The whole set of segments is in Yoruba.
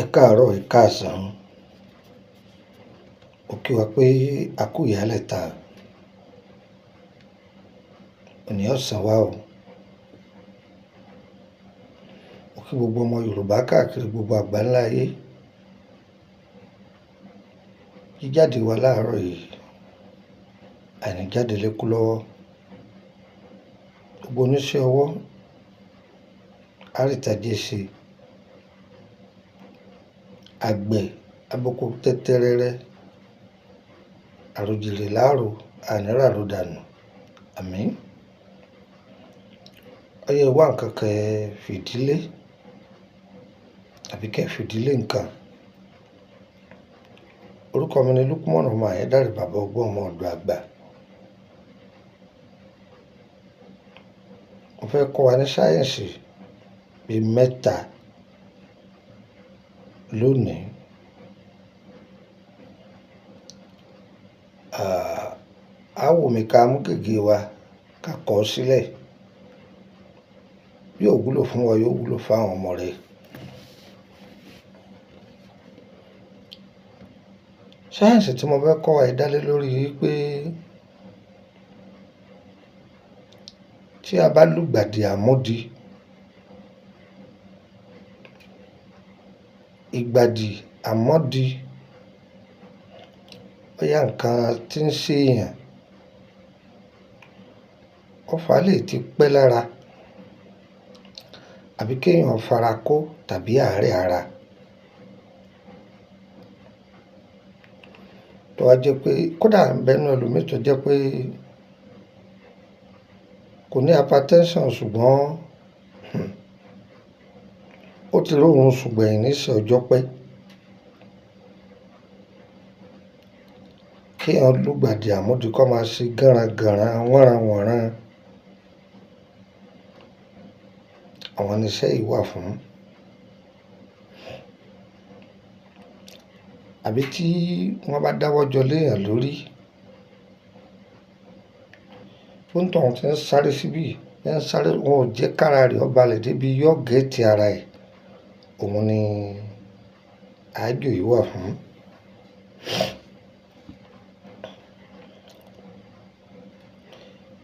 Ẹ káàárọ̀, ẹ káàsán. Mo kí wa pé a kú ìyálẹ̀ta. Òní ọ̀sán wa o. Mo kí gbogbo ọmọ Yorùbá káàkiri gbogbo àgbáńlá ayé. Jíjáde wa láàárọ̀ yìí, àìní jáde lékú lọ́wọ́. Gbogbo oníṣẹ́ ọwọ́, àrìtàjẹ̀ ṣe. Àgbẹ̀, aboko tẹ́tẹ́rẹ́rẹ́. Àròjìrè láàrò, àníràrò dànù. Àmín. Ọyẹ wá nǹkan kẹ́ fìdílé àbí kẹ́ fìdílé nǹkan. Orúkọ mi ni Lukman ọmọ Ayédáre, bàbá ọgbọ́n, ọmọ ọ̀dọ̀ àgbà. Mo fẹ́ kọ́ wa ní sáyẹ́ǹsì bíi mẹ́ta lónìí. Á wù mí ká mú gègé wa ká kọ ọ́ sílẹ̀. Bí ó wúlò fún wa, yóò wúlò fún àwọn ọmọ rẹ̀. Sáyẹ́ǹsì tí mo fẹ́ kọ́ wa dá lé lórí wípé tí a bá lùgbàdì àmódi, ìgbàdì àmódi, bóyá nǹkan tí ń ṣe èèyàn, ọfà lè ti pẹ́ lára, àbí kéèyàn fara kó tàbí àárẹ̀ ara. Tó wá jẹ́ pé kódà bẹ́nu ẹlòmíì tó jẹ́ pé kò ní hypertension ṣùgbọ́n ó ti róhun ṣùgbọ́n ìníṣẹ́ ọjọ́ pẹ́. Kéèyàn lùgbàdì àmódi kó máa ṣe gánragànran, wọ́nranwọ̀nran. Àwọn oníṣẹ́ yìí wà fún. Àbí tí wọ́n bá dáwọ́ jọ léèyàn lórí, bóńtọ̀hún ti ń sáré síbí, ń sáré, wọn ò jẹ́ kára rẹ̀ ó balẹ̀ débi yóò gẹ̀ẹ́tì ara ẹ̀. Òun ni àájò yìí wà fún.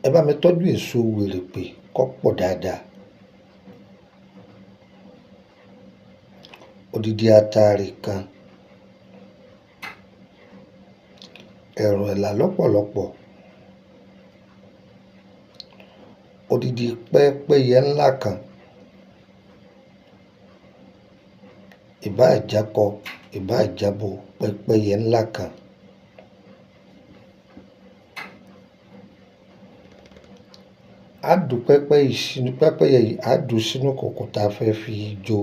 Ẹ bá mi tọ́jú èso wèrèpè kó pọ̀ dáadáa. Odidi atare kan, ẹ̀rùn ẹ̀là lọ́pọ̀lọpọ̀, odidi pẹ́pẹ́yẹ ńlá kan, ìbáà jákọ, ìbáà jábo, pẹ́pẹ́yẹ ńlá kan. Á dù pẹ́pẹ́yẹ yìí, á dù sínú kòkò tá a fẹ́ fi jó.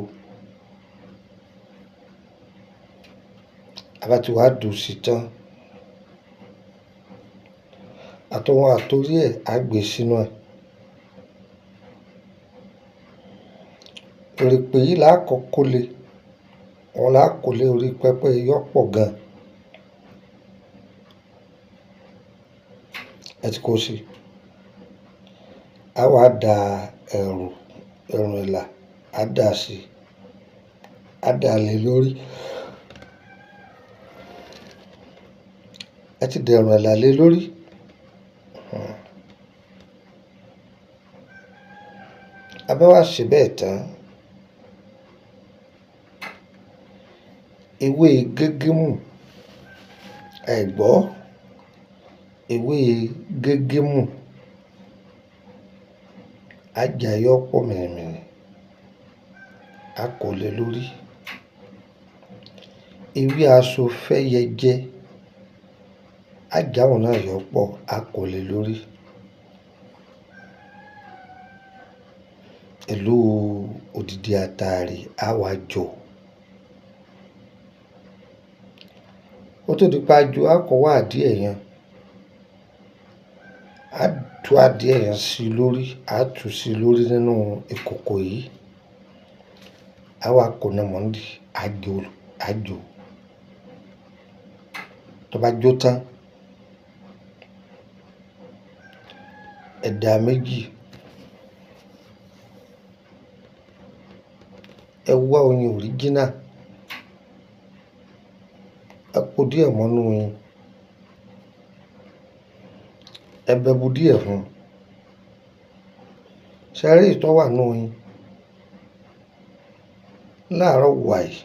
A bá ti wá dù sí tán, àtọwọ́n àtorí ẹ̀ á gbé sínú ẹ̀. Wèrèpè yìí là á kọ́kọ́ lé, wọn là á kó lé orí pẹ́pẹ́yẹ yóò pọ̀ gan. Ẹ ti kó sí. Á wá da ẹ̀rùn ẹ̀là, á dà sí, á dà lé lórí. Ẹ ti dẹ̀rùn ẹ̀là lé lórí. A bá wá ṣe bẹ́ẹ̀ tán, ewé gégémù, ẹ gbọ́, ewé gégémù, á jà yọ́ pọ̀ mìrìmìrì, á kó lé lórí. Ewé aṣọ fẹ́yẹjẹ, á jà wọn náà yọ́ pọ̀, á kó lé lórí. Pẹ̀lú odidi atare, á wá jọ. Ó tó di pa jọ, á kọ́ wá adìẹ yẹn. Á tú adìẹ yẹn sí lórí, á tú sí lórí nínú ìkòkò yìí. Á wá kó náà mọ́ndì, á jò. Tó bá jó tán, ẹ̀dà méjì, ẹ wá oyin original, díẹ̀ mọ́nú yín ẹ bẹbu díẹ̀ fún un. Ṣé rí ìtọ́ wà nù yín láàárọ̀ wàyí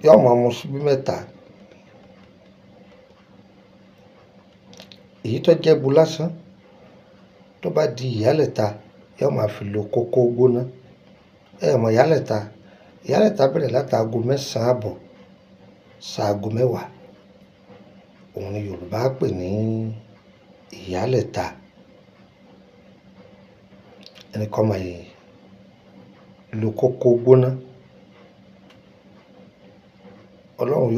yóò máa mu síbí mẹ́ta. Èyí tó jẹ́ bu lásán tó bá di ìyálẹ̀ta yóò máa fi lo kókó gbóná. Mọ̀ ìyálẹ̀ta bẹ̀rẹ̀ láti aago 9 àbọ̀ ṣaago 10. Òun ni Yorùbá pè ní ìyálẹ̀ta. Ẹni kan máa lo kókó gbóná. Ọlọ́run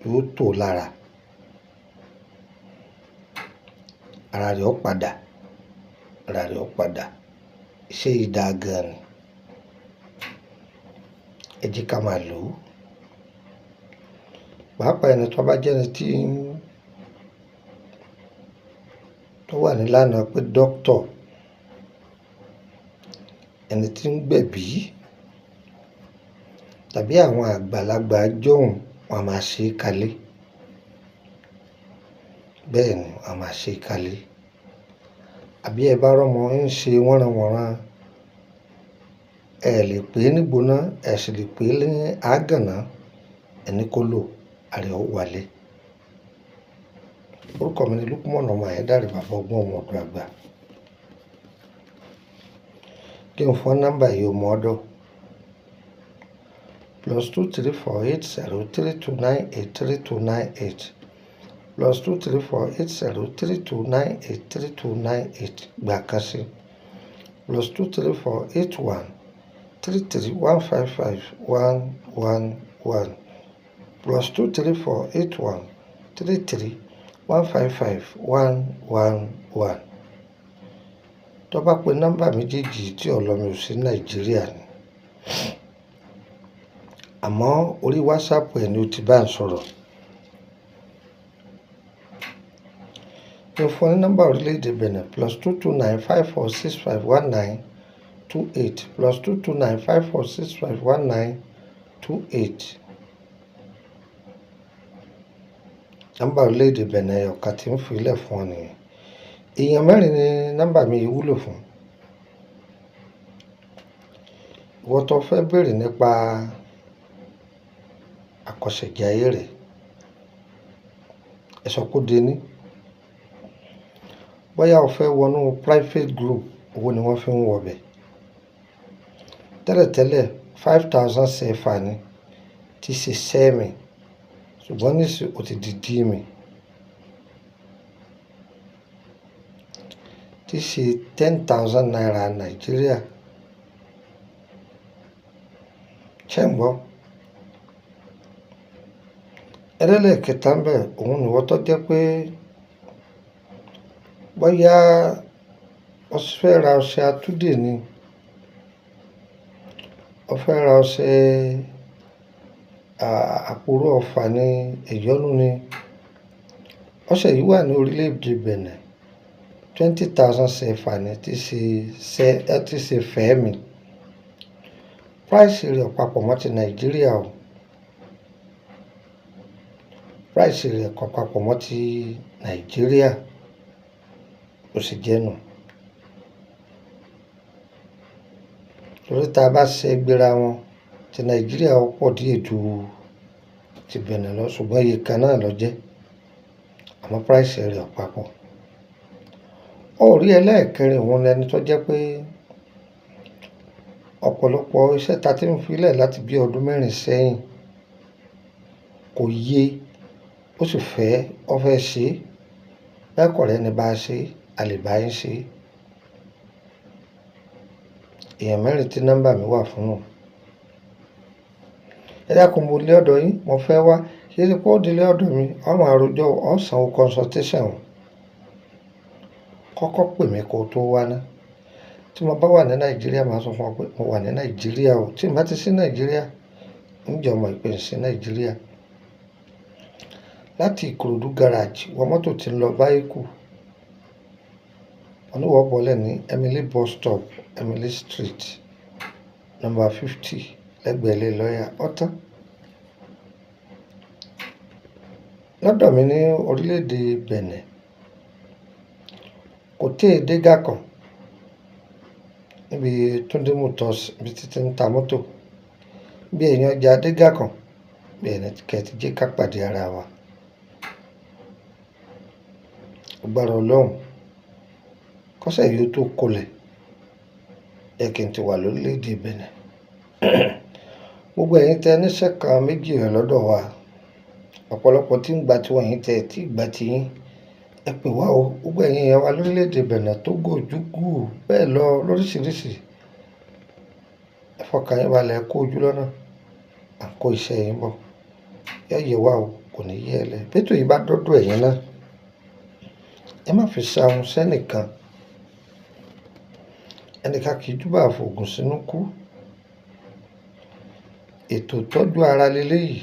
yóò tó lára. Ara rẹ̀ ó padà. Iṣẹ́ yìí dáa gan ni. Ẹ jẹ́ ká máa lò ó. Pàápàá ẹni tó bá jẹ́ ẹni tó wà nílànà pé dókítà, ẹni tí ń gbẹ̀bí tàbí àwọn àgbàlagbà jọ̀hún wọn a máa ṣe é kalẹ̀. Bẹ́ẹ̀ ni wọn a máa ṣe é kalẹ̀. Àbí ẹ bá rọ́mọ ń ṣe wọ́nranwọ̀nran, ẹ lè pè é nígbóná, ẹ sì lè pè é ní àgànná, ẹni kó lò àrẹ ó wálé. Orúkọ mi ni Lukman ọmọ Ayédáre, bàbá ọgbọ́n ọmọ ọ̀dọ̀ àgbà. Kí n fún nọ́mbà yìí ọmọ ọ̀dọ̀ +2348032983298 +2348032983298 gbà kan sí +2348133155111 +2348133155111. Tó bá pe nọ́mbà méjèèjì tí ọlọ́mi ò sí Nàìjíríà ni, àmọ́ orí WhatsApp ẹ̀ ni ó ti bá ń sọ̀rọ̀. Mo fún ní nọ́mbà orílẹ̀-èdè Benin +22954651928 +22954651928. Nọ́mbà orílẹ̀-èdè Benin ọ̀ka tí ń fi ilẹ̀ fún ọ nìyẹn. Èèyàn 4 ni nọ́mbà mi yìí wúlò fún. Ìwọ tó fẹ́ béèrè nípa àkọsẹ̀jayé rẹ̀, ẹ sọ kó dé ní. Bóyá o fẹ́ wọnú private group, owó ni wọ́n fi ń wọbẹ̀. Tẹ́lẹ̀tẹ́lẹ̀ 5,000 CFA ni tí ṣe sẹ́ẹ̀mì, ṣùgbọ́n nísìnyí ó ti di díìmì tí ṣe 10,000 naira Nàìjíríà. Ṣé ń gbọ́? Ẹlẹ́lẹ̀kẹta ń bẹ̀, òun ni wọ́n tó jẹ́ pé bóyá o fẹ́ ra ọṣẹ àtúndè ni, o fẹ́ ra ọṣẹ àpòrò ọ̀fà ni, ìyọ́nú ni. Ọṣẹ yìí wà ní orílẹ̀-èdè Benin 20,000 CFA ni tí ṣe fẹ́ẹ̀mì. Price rẹ̀ papọ̀ mọ́ ti Nàìjíríà o. Price rẹ̀ kò papọ̀ mọ́ ti Nàìjíríà, ó sì jẹ́ nù. Torí tá a bá ṣe gbéra wọn, ti Nàìjíríà ó pọ̀ díẹ̀ ju ti Benin lọ, ṣùgbọ́n iye kan náà ló jẹ́. Àmọ́ price rẹ̀ papọ̀. Orí ẹlẹ́ẹ̀kẹrin òun lẹni tó jẹ́ pé ọ̀pọ̀lọpọ̀ iṣẹ́ ta ti ń filẹ̀ láti bí ọdún 4 sẹ́yìn kò yé, ó sì ó fẹ́ ṣe. Bẹ́ẹ̀ kọ̀ rẹ́ ni bá ṣe, a lè bá yín ṣe. Èèyàn 4 tí nọ́mbà mi wà fún nù. Ẹ dákun, mo lé ọ̀dọ̀ yín, mo fẹ́ wá. Ṣé kó délé ọ̀dọ̀ mi, ọmọ àròjọ ọ̀sán consultation. Kọ́kọ́ pè mí kó tó wá ná. Tí mo bá wà ní Nàìjíríà, màá sọ fún ọ pé mo wà ní Nàìjíríà o. Tí n bá ti sí Nàìjíríà, ń jẹ́ ọmọ ìpè sí Nàìjíríà. Láti Ìkòròdú garage wọ mọ́tò tí ń lọ Báyìkù. Oníwọ̀ bọ́lẹ̀ ní Emily bus stop, Emily Street, number 50, lẹ́gbẹ̀ẹ́ ilé lọ́yà ọ̀tán. lọ́dọ̀ mi ní orílẹ̀-èdè Benin kò tí ì dé Gàkàn níbi Túndé Motors ibi títí ń ta mọ́tò bí èèyàn ọjà dé Gàkàn bí ẹni kẹ́ẹ̀tì jẹ́ ká pàdé ara wa. Agbára Ọlọ́run kọ́sẹ̀ yìí ó tó kolẹ̀ yẹ kí n ti wà lórílẹ̀-èdè Benin. Gbogbo ẹ̀yin tẹ níṣẹ́ kan méjì rẹ̀ lọ́dọ̀ wa ọ̀pọ̀lọpọ̀ tí ń gba tiwọn yìí tẹ tí ìgbà tí yín ẹ pè wá o. Gbogbo ẹ̀yin yẹn wá lórílẹ̀-èdè Benin Togo Júgù bẹ́ẹ̀ lọ lóríṣiríṣi ẹ fọkàn yín balẹ̀ kó ojú lọ́nà à ń kó iṣẹ́ yín bọ̀ yẹ wá o kò ní yẹ ẹ lẹ bẹ́tò yìí bá dọ́dọ̀ ẹ̀yin náà ẹ má fi ṣàhùn sẹ́nìkan ẹnìkan kì í túbọ̀ àfògùn sínú kú. Ètò ìtọ́jú ara leléyìí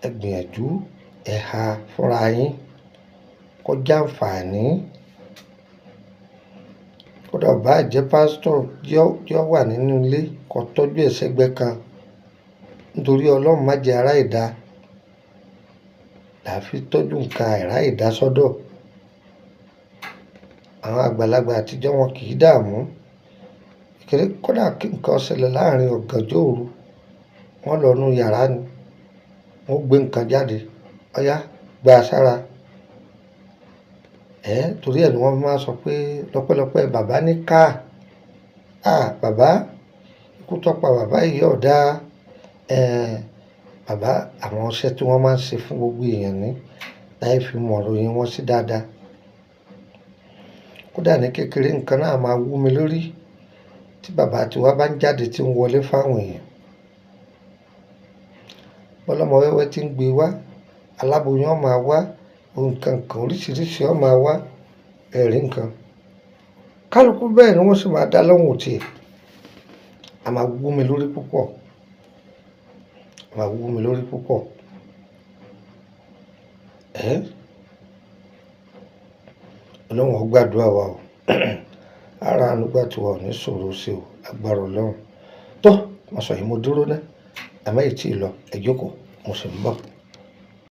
ẹ gbìyànjú ẹ ha fúnra yín kó jẹ́ àǹfààní. Kódà bá jẹ́ pásítọ̀ yọ wà nínú ilé kó tọ́jú ẹ̀ sẹ́gbẹ́ kan nítorí Ọlọ́run má jẹ́ ará ìdá là á fi tọ́jú nǹkan àìrá ìdá sọ́dọ̀. Àwọn àgbàlagbà àtijọ́ wọn kì í dààmú kékeré kódà kí nǹkan ṣẹlẹ̀ láàrin ọ̀gànjọ́ òru wọ́n lọ nú yàrá ni wọ́n gbé nǹkan jáde ọ̀yá gba sára torí ẹ̀ ni wọ́n máa sọ pé lọ́pẹ́lọpẹ́ bàbá ní ká bàbá ikú tó pa bàbá yìí ọ̀dà bàbá àwọn ọṣẹ tí wọ́n máa ń ṣe fún gbogbo èèyàn ní láì fi mọ̀ ròyìn wọn sí dáadáa. Kódà ní kékeré nǹkan náà máa wú mi lórí tí bàbá tiwa bá ń jáde tí ń wọlé fáwọn èèyàn bọ́lọ́mọ wẹ́wẹ́ tí ń gbé wá aláboyún ó máa wá nǹkan kan oríṣiríṣi ó máa wá ẹ̀rí nǹkan kálukú bẹ́ẹ̀ ni wọ́n sì máa dá lọ́hùn tiẹ̀ a máa wú mi lórí púpọ̀ Ọlọ́run ó gbàdúrà wa o ara ànúgbà tí wà ò ní sọ̀rọ̀ sí o agbára Ọlọ́run tó mo sọ yìí mo dúró ná àmọ́ èyí tí ì lọ ẹ jókòó mo sì ń bọ̀.